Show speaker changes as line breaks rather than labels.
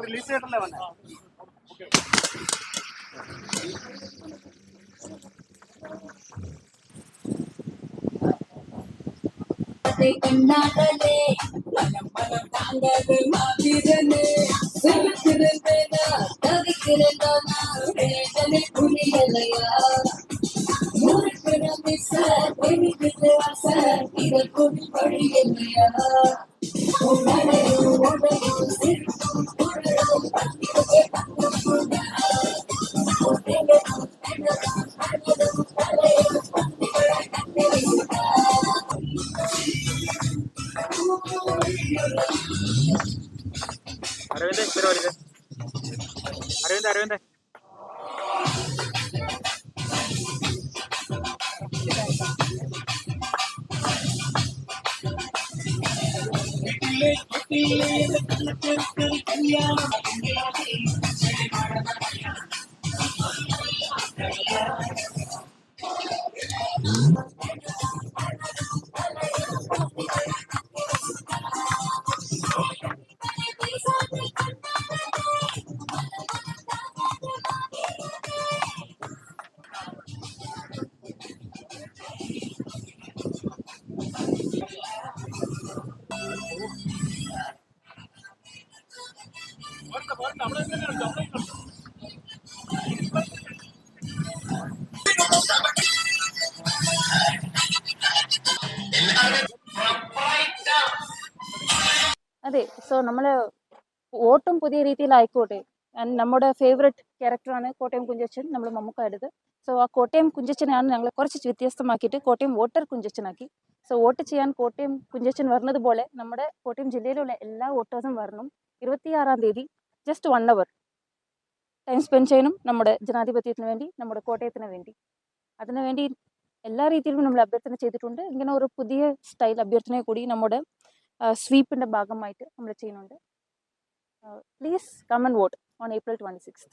Release ചെയ്തിട്ടല്ലേ വന്നെ.
கண்ணாடலே மனம் மனம் தாங்காது மாத்திரனே சிரிக்கிறேனா தவிக்கிறேனா வேதனை புரியலையா முறுக்கிற மிஸ் பெருகிற ஆசை இதற்கும் வழி இல்லையா உடலையும் உடலும் சிரிப்பும் குழலும் பத்திரத்தை பத்திரம்
അരവിന്ദ്
അതെ. സോ നമ്മള് ഓട്ടും പുതിയ രീതിയിലായിക്കോട്ടെ. നമ്മുടെ ഫേവറേറ്റ് ക്യാരക്ടറാണ് കോട്ടയം കുഞ്ചച്ചൻ, നമ്മൾ മമ്മൂക്കായുടേത്. സോ ആ കോട്ടയം കുഞ്ചച്ചനെയാണ് ഞങ്ങൾ കുറച്ച് വ്യത്യസ്തമാക്കിയിട്ട് കോട്ടയം വോട്ടർ കുഞ്ചച്ചനാക്കി. സോ വോട്ട് ചെയ്യാൻ കോട്ടയം കുഞ്ചച്ചൻ വരുന്നത് പോലെ നമ്മുടെ കോട്ടയം ജില്ലയിലുള്ള എല്ലാ വോട്ടേഴ്സും വരണം. 26-ാം തീയതി ജസ്റ്റ് 1 hour ടൈം സ്പെൻഡ് ചെയ്യണം നമ്മുടെ ജനാധിപത്യത്തിന് വേണ്ടി, നമ്മുടെ കോട്ടയത്തിന് വേണ്ടി. അതിനുവേണ്ടി എല്ലാ രീതിയിലും നമ്മൾ അഭ്യർത്ഥന ചെയ്തിട്ടുണ്ട്. ഇങ്ങനെ ഒരു പുതിയ സ്റ്റൈൽ അഭ്യർത്ഥന കൂടി നമ്മുടെ സ്വീപ്പിന്റെ ഭാഗമായിട്ട് നമ്മൾ ചെയ്യുന്നുണ്ട്. Please come and vote on April 26th.